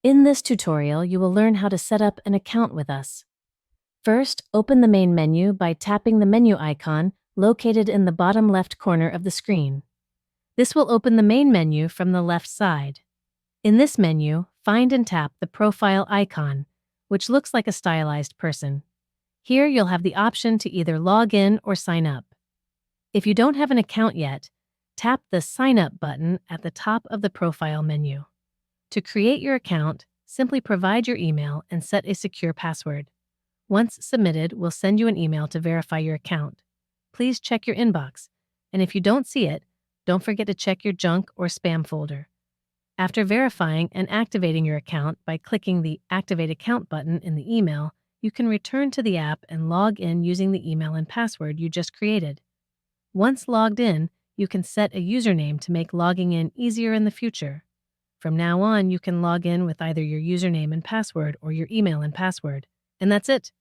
In this tutorial, you will learn how to set up an account with us. First, open the main menu by tapping the menu icon located in the bottom left corner of the screen. This will open the main menu from the left side. In this menu, find and tap the profile icon, which looks like a stylized person. Here you'll have the option to either log in or sign up. If you don't have an account yet, tap the Sign Up button at the top of the profile menu. To create your account, simply provide your email and set a secure password. Once submitted, we'll send you an email to verify your account. Please check your inbox, and if you don't see it, don't forget to check your junk or spam folder. After verifying and activating your account by clicking the Activate Account button in the email, you can return to the app and log in using the email and password you just created. Once logged in, you can set a username to make logging in easier in the future. From now on, you can log in with either your username and password or your email and password. And that's it.